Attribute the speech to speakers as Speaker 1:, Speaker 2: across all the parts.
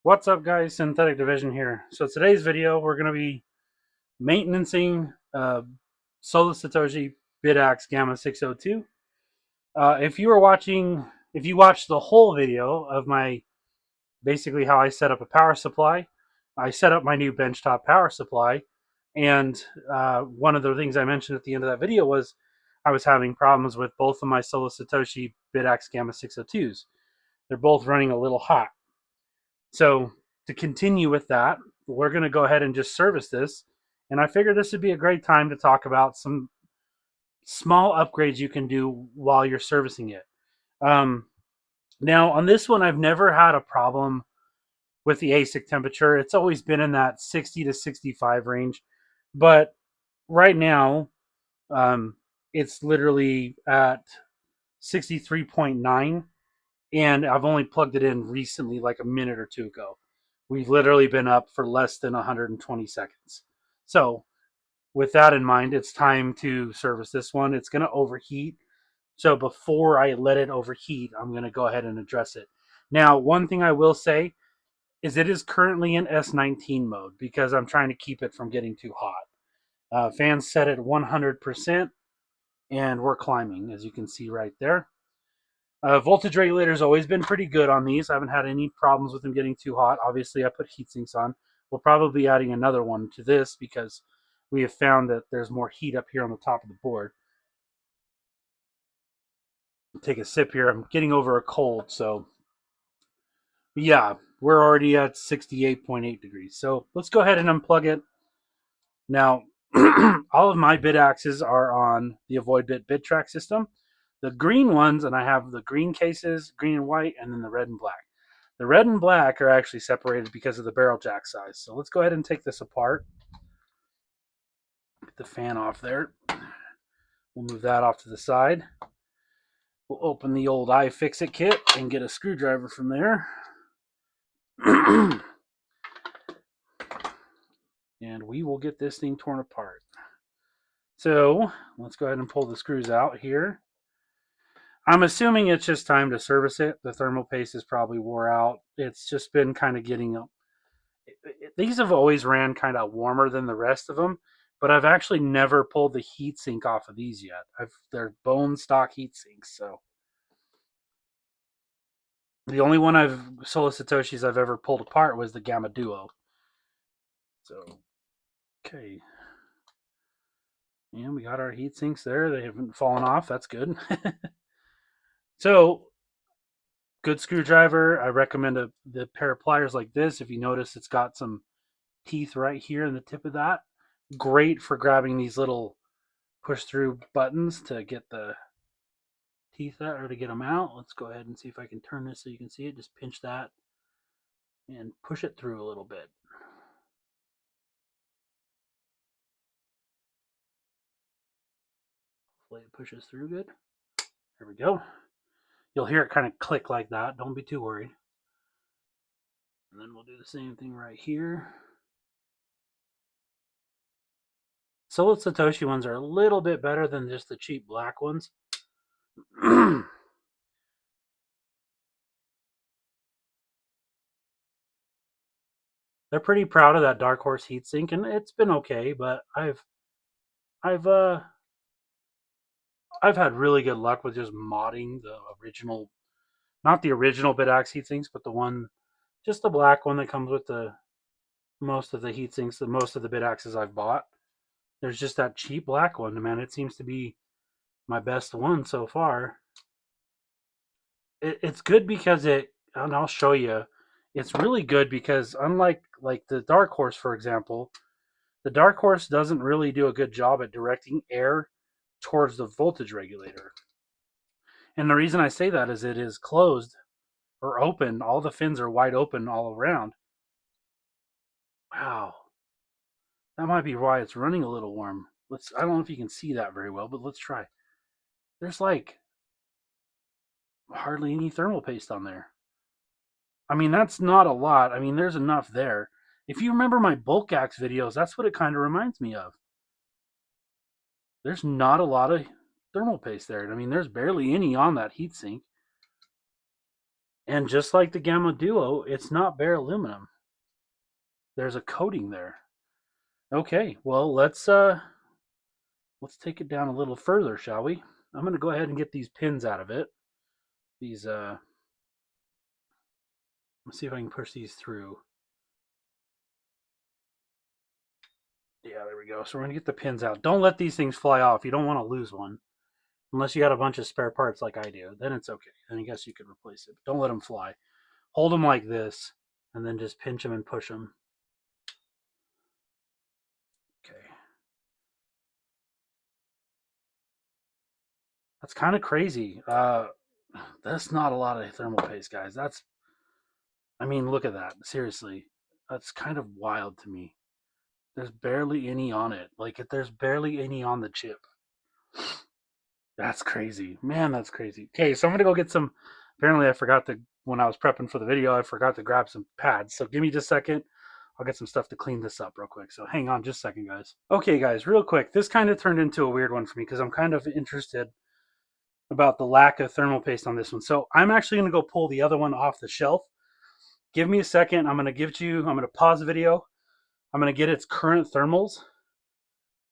Speaker 1: What's up, guys? Synthetic Division here. So today's video, we're going to be maintaining Solo Satoshi Bitaxe Gamma 602. If you were watching, if you watched the whole video of my basically how I set up a power supply, I set up my new benchtop power supply, and one of the things I mentioned at the end of that video was I was having problems with both of my Solo Satoshi Bitaxe Gamma 602s. They're both running a little hot. So to continue with that, we're going to go ahead and just service this. And I figured this would be a great time to talk about some small upgrades you can do while you're servicing it. Um, Now, on this one, I've never had a problem with the ASIC temperature. It's always been in that 60 to 65 range. But right now, um, it's literally at 63.9. And I've only plugged it in recently, like a minute or two ago. We've literally been up for less than 120 seconds. So with that in mind, it's time to service this one. It's going to overheat. So before I let it overheat, I'm going to go ahead and address it. Now, one thing I will say is it is currently in S19 mode because I'm trying to keep it from getting too hot. Fans set at 100% and we're climbing, as you can see right there. Voltage regulator has always been pretty good on these. I haven't had any problems with them getting too hot. Obviously, I put heat sinks on. We'll probably be adding another one to this because we have found that there's more heat up here on the top of the board. Take a sip here. I'm getting over a cold, so yeah, we're already at 68.8 degrees. So let's go ahead and unplug it. Now, all of my bit axes are on the Avoid bit track system. The green ones, and I have the green cases, green and white, and then the red and black. The red and black are actually separated because of the barrel jack size. So let's go ahead and take this apart. Get the fan off there. We'll move that off to the side. We'll open the old iFixit kit and get a screwdriver from there. And we will get this thing torn apart. So let's go ahead and pull the screws out here. I'm assuming it's just time to service it. The thermal paste is probably wore out. It's just been kind of getting up. These have always ran kind of warmer than the rest of them, but I've actually never pulled the heat sink off of these yet. They're bone stock heat sinks, so the only one Solo Satoshis I've ever pulled apart was the Gamma Duo. So okay, and we got our heat sinks there. They haven't fallen off. That's good. So good screwdriver. I recommend the pair of pliers like this. If you notice, it's got some teeth right here in the tip of that. Great for grabbing these little push through buttons to get the teeth out or to get them out. Let's go ahead and see if I can turn this so you can see it. Just pinch that and push it through a little bit. Hopefully it pushes through good. There we go. You'll hear it kind of click like that. Don't be too worried. And then we'll do the same thing right here. Solo Satoshi ones are a little bit better than just the cheap black ones. They're pretty proud of that Dark Horse heatsink, and it's been okay, but I've had really good luck with just modding the original, not the original Bitaxe heatsinks, but the one, just the black one that comes with the most of the heatsinks, the most of the Bitaxes I've bought. There's just that cheap black one, man. It seems to be my best one so far. It's good because and I'll show you, it's really good because unlike like the Dark Horse, for example, the Dark Horse doesn't really do a good job at directing air towards the voltage regulator. And the reason I say that is it is closed or open. All the fins are wide open all around. Wow. That might be why it's running a little warm. I don't know if you can see that very well, but let's try. There's like hardly any thermal paste on there. I mean, that's not a lot. I mean, there's enough there. If you remember my bulk axe videos, that's what it kind of reminds me of. There's not a lot of thermal paste there. I mean, there's barely any on that heatsink. And just like the Gamma Duo, it's not bare aluminum. There's a coating there. Okay, well let's take it down a little further, shall we? I'm gonna go ahead and get these pins out of it. These let's see if I can push these through. Yeah, there we go. So we're gonna get the pins out. Don't let these things fly off. You don't want to lose one. Unless you got a bunch of spare parts like I do, then it's okay. Then I guess you could replace it. But don't let them fly. Hold them like this, and then just pinch them and push them. Okay. That's kind of crazy. That's not a lot of thermal paste, guys. I mean, look at that. Seriously. That's kind of wild to me. There's barely any on it. Like, there's barely any on the chip. That's crazy. Man, that's crazy. Okay, so I'm going to go get some. Apparently, I forgot to, when I was prepping for the video, I forgot to grab some pads. So give me just a second. I'll get some stuff to clean this up real quick. So hang on just a second, guys. Okay, guys, real quick. This kind of turned into a weird one for me because I'm kind of interested about the lack of thermal paste on this one. So I'm actually going to go pull the other one off the shelf. Give me a second. I'm going to pause the video. I'm going to get its current thermals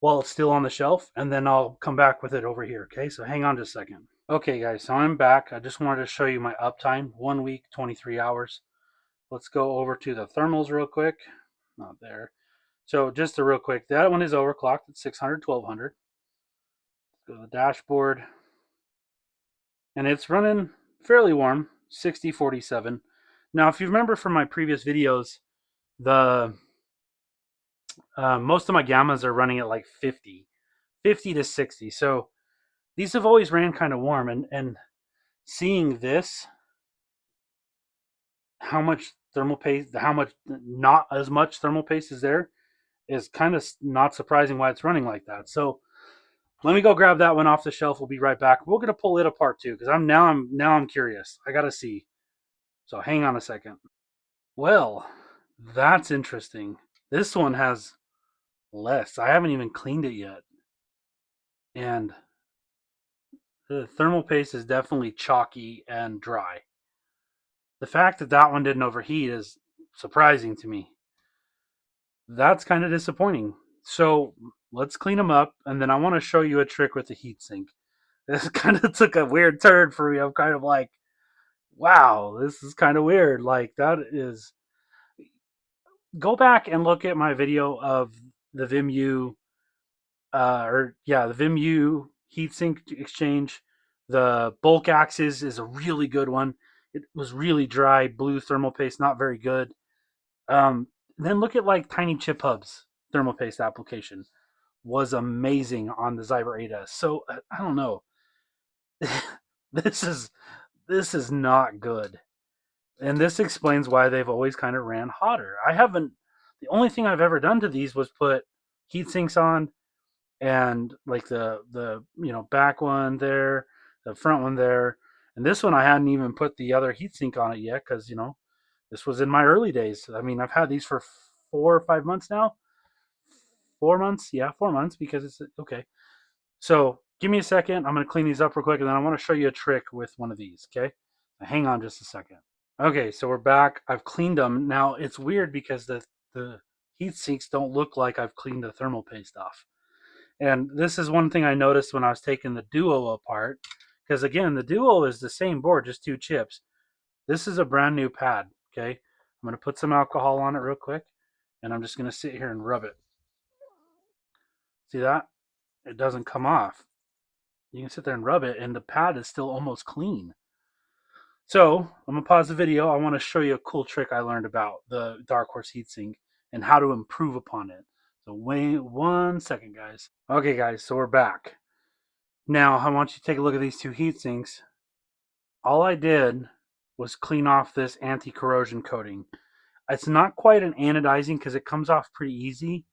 Speaker 1: while it's still on the shelf, and then I'll come back with it over here. Okay, so hang on just a second. Okay, guys, so I'm back. I just wanted to show you my uptime. 1 week, 23 hours. Let's go over to the thermals real quick. Not there. So just a real quick, that one is overclocked at 600, 1200. Let's go to the dashboard. And it's running fairly warm, 6047. Now, if you remember from my previous videos, the most of my gammas are running at like 50 to 60. So these have always ran kind of warm. And seeing this, how much thermal paste, how much not as much thermal paste is there, is kind of not surprising why it's running like that. So let me go grab that one off the shelf. We'll be right back. We're gonna pull it apart too, because I'm curious. I gotta see. So hang on a second. Well, that's interesting. This one has less. I haven't even cleaned it yet. And the thermal paste is definitely chalky and dry. The fact that that one didn't overheat is surprising to me. That's kind of disappointing. So let's clean them up, and then I want to show you a trick with the heatsink. This kind of took a weird turn for me. I'm kind of like, wow, this is kind of weird. Like, that is. Go back and look at my video of the VimU, the VimU heatsink exchange. The bulk axis is a really good one. It was really dry, blue thermal paste, not very good. Then look at like Tiny Chip Hub's thermal paste application. Was amazing on the Zyber 8S. So I don't know. this is this is not good. And this explains why they've always kind of ran hotter. I haven't. The only thing I've ever done to these was put heat sinks on, and like the back one there, the front one there, and this one I hadn't even put the other heat sink on it yet because this was in my early days. I mean, I've had these for 4 or 5 months now. 4 months, yeah, 4 months because it's okay. So give me a second. I'm gonna clean these up real quick, and then I want to show you a trick with one of these. Okay, now, hang on just a second. Okay, so we're back. I've cleaned them. Now it's weird because the heat sinks don't look like I've cleaned the thermal paste off. And this is one thing I noticed when I was taking the Duo apart. Because again, the Duo is the same board, just two chips. This is a brand new pad. Okay, I'm gonna put some alcohol on it real quick, and I'm just gonna sit here and rub it. See that? It doesn't come off. You can sit there and rub it, and the pad is still almost clean. So I'm gonna pause the video. I want to show you a cool trick I learned about the Dark Horse heatsink and how to improve upon it. So wait 1 second, guys. Okay, guys, so we're back. Now I want you to take a look at these two heat sinks. All I did was clean off this anti-corrosion coating. It's not quite an anodizing because it comes off pretty easy,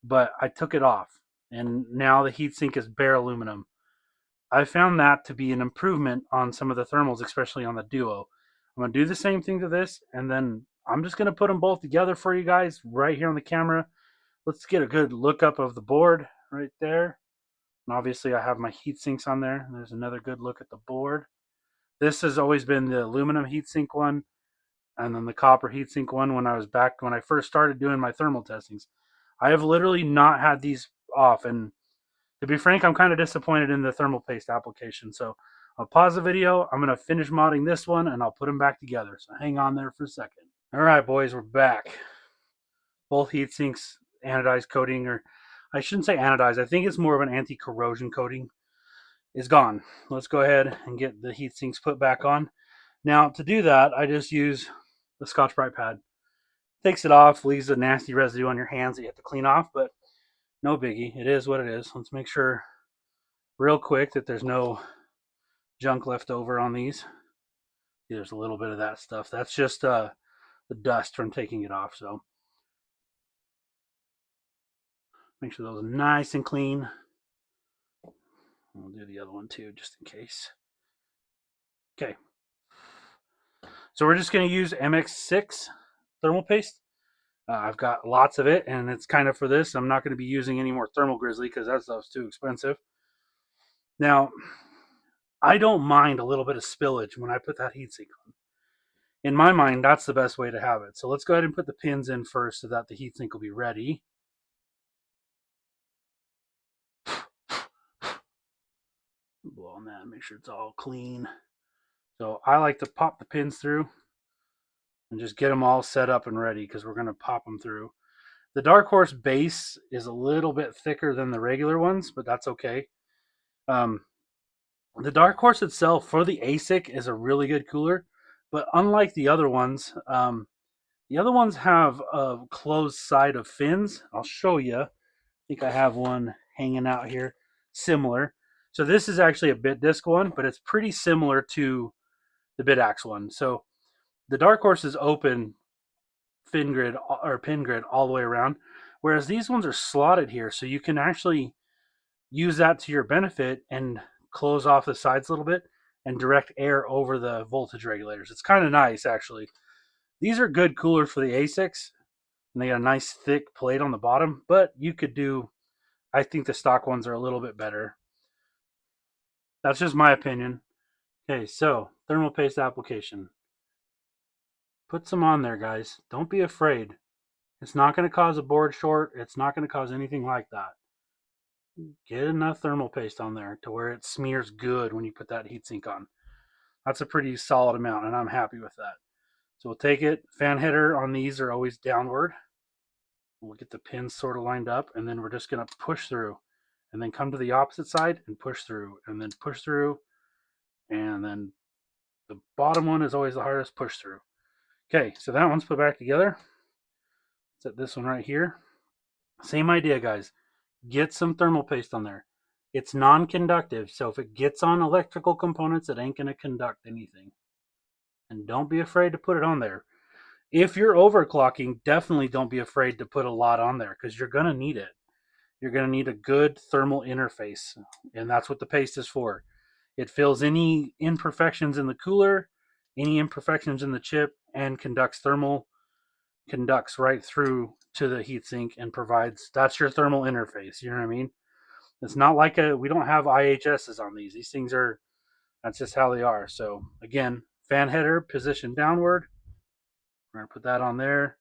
Speaker 1: but I took it off, and now the heatsink is bare aluminum. I found that to be an improvement on some of the thermals, especially on the Duo. I'm going to do the same thing to this, and then I'm just going to put them both together for you guys right here on the camera. Let's get a good look up of the board right there. And obviously I have my heat sinks on there. There's another good look at the board. This has always been the aluminum heatsink one, and then the copper heatsink one when I first started doing my thermal testings. I have literally not had these off, and to be frank, I'm kind of disappointed in the thermal paste application. So I'll pause the video. I'm going to finish modding this one, and I'll put them back together. So hang on there for a second. All right, boys, we're back. Both heat sinks, anodized coating, or I shouldn't say anodized. I think it's more of an anti-corrosion coating, is gone. Let's go ahead and get the heat sinks put back on. Now, to do that, I just use the Scotch-Brite pad. Takes it off, leaves a nasty residue on your hands that you have to clean off, but no biggie. It is what it is. Let's make sure real quick that there's no junk left over on these. There's a little bit of that stuff. That's just the dust from taking it off. So make sure those are nice and clean. We'll do the other one too, just in case. Okay. So we're just going to use MX6 thermal paste. I've got lots of it, and it's kind of for this. I'm not going to be using any more Thermal Grizzly because that stuff's too expensive. Now, I don't mind a little bit of spillage when I put that heatsink on. In my mind, that's the best way to have it. So let's go ahead and put the pins in first so that the heatsink will be ready. Blow on that, make sure it's all clean. So I like to pop the pins through and just get them all set up and ready because we're going to pop them through. The Dark Horse base is a little bit thicker than the regular ones, but that's okay. The Dark Horse itself for the ASIC is a really good cooler, but unlike the other ones have a closed side of fins. I'll show you. I think I have one hanging out here similar. So this is actually a bit disc one, but it's pretty similar to the Bitaxe one. So the Dark Horse is open pin grid all the way around, whereas these ones are slotted here, so you can actually use that to your benefit and close off the sides a little bit and direct air over the voltage regulators. It's kind of nice, actually. These are good coolers for the ASICs, and they got a nice thick plate on the bottom, but you could do, I think the stock ones are a little bit better. That's just my opinion. Okay, so thermal paste application. Put some on there, guys. Don't be afraid. It's not going to cause a board short. It's not going to cause anything like that. Get enough thermal paste on there to where it smears good when you put that heatsink on. That's a pretty solid amount, and I'm happy with that. So we'll take it. Fan header on these are always downward. We'll get the pins sort of lined up, and then we're just going to push through. And then come to the opposite side and push through, and then push through, and then the bottom one is always the hardest, push through. Okay, so that one's put back together. Set this one right here. Same idea, guys. Get some thermal paste on there. It's non-conductive, so if it gets on electrical components, it ain't going to conduct anything. And don't be afraid to put it on there. If you're overclocking, definitely don't be afraid to put a lot on there because you're going to need it. You're going to need a good thermal interface, and that's what the paste is for. It fills any imperfections in the cooler, any imperfections in the chip, and conducts right through to the heatsink and provides, that's your thermal interface. You know what I mean? It's not like we don't have IHSs on these. These things are, that's just how they are. So again, fan header position downward. We're going to put that on there.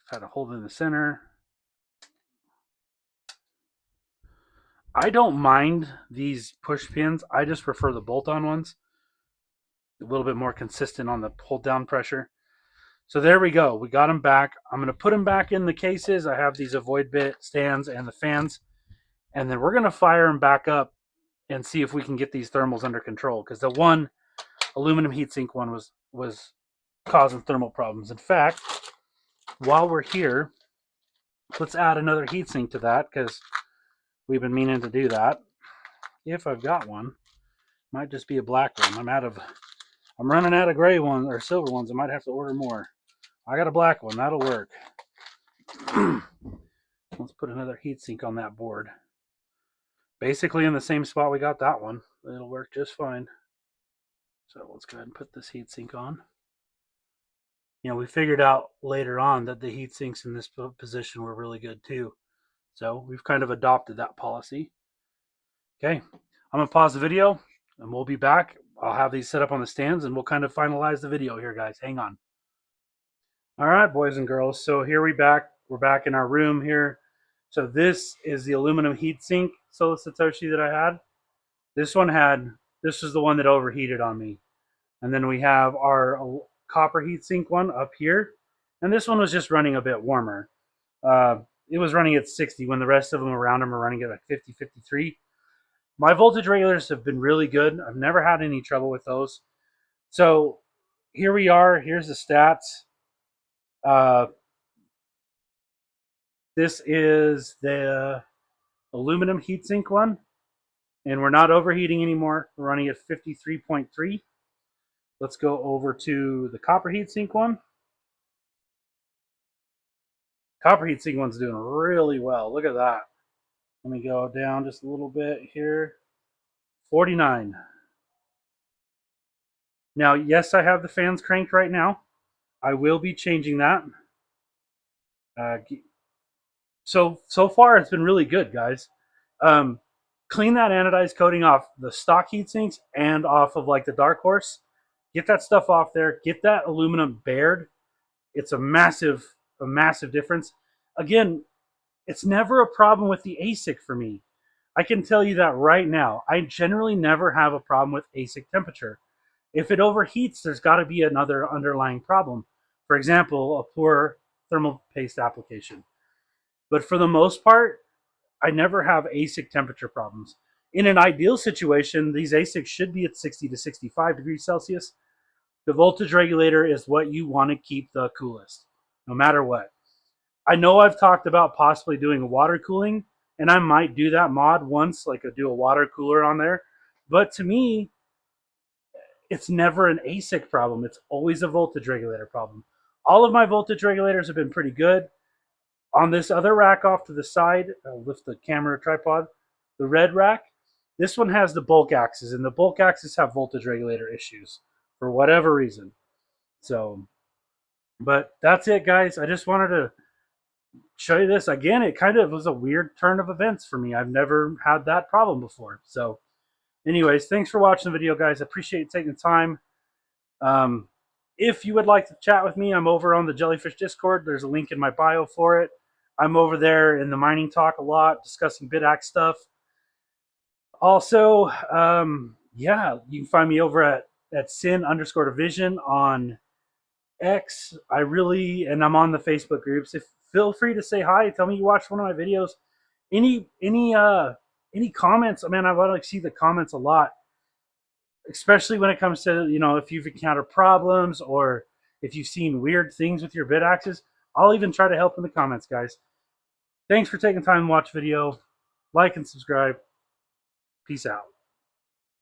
Speaker 1: Try to hold it in the center. I don't mind these push pins. I just prefer the bolt-on ones. A little bit more consistent on the hold down pressure. So there we go. We got them back. I'm going to put them back in the cases. I have these avoid bit stands and the fans. And then we're going to fire them back up and see if we can get these thermals under control. Because the one aluminum heatsink one was causing thermal problems. In fact, while we're here, let's add another heatsink to that because we've been meaning to do that. If I've got one, might just be a black one. I'm running out of gray ones or silver ones. I might have to order more. I got a black one. That'll work. Let's put another heatsink on that board. Basically in the same spot we got that one. It'll work just fine. So let's go ahead and put this heatsink on. You know, we figured out later on that the heat sinks in this position were really good too. So we've kind of adopted that policy. Okay, I'm going to pause the video and we'll be back. I'll have these set up on the stands and we'll kind of finalize the video here, guys. Hang on. All right, boys and girls. So here we're back in our room here. So this is the aluminum heatsink Solo Satoshi that I had. This was the one that overheated on me. And then we have our copper heatsink one up here. And this one was just running a bit warmer. It was running at 60 when the rest of them around them are running at like 50, 53. My voltage regulators have been really good. I've never had any trouble with those. So here we are. Here's the stats. This is the aluminum heatsink one, and we're not overheating anymore. We're running at 53.3. Let's go over to the copper heatsink one. Copper heatsink one's doing really well. Look at that. Let me go down just a little bit here. 49. Now, yes, I have the fans cranked right now. I will be changing that. So far, it's been really good, guys. Clean that anodized coating off the stock heat sinks and off of like the Dark Horse. Get that stuff off there. Get that aluminum bared. It's a massive difference. Again, it's never a problem with the ASIC for me. I can tell you that right now. I generally never have a problem with ASIC temperature. If it overheats, there's got to be another underlying problem. For example, a poor thermal paste application. But for the most part, I never have ASIC temperature problems. In an ideal situation, these ASICs should be at 60 to 65 degrees Celsius. The voltage regulator is what you want to keep the coolest, no matter what. I know I've talked about possibly doing water cooling, and I might do that mod once, like do a water cooler on there. But to me, it's never an ASIC problem. It's always a voltage regulator problem. All of my voltage regulators have been pretty good. On this other rack off to the side, I'll lift the camera tripod, the red rack, this one has the bulk axes, and the bulk axes have voltage regulator issues for whatever reason. So, but that's it, guys. I just wanted to show you this. Again, it kind of was a weird turn of events for me. I've never had that problem before. So, anyways, thanks for watching the video, guys. I appreciate you taking the time. If you would like to chat with me, I'm over on the Jellyfish Discord. There's a link in my bio for it. I'm over there in the mining talk a lot, discussing Bitaxe stuff. Also, yeah, you can find me over at sin_division on X. And I'm on the Facebook groups. Feel free to say hi. Tell me you watched one of my videos. Any comments? Man, I want to see the comments a lot, especially when it comes to, if you've encountered problems or if you've seen weird things with your Bitaxes. I'll even try to help in the comments, guys. Thanks for taking time to watch the video. Like and subscribe. Peace out.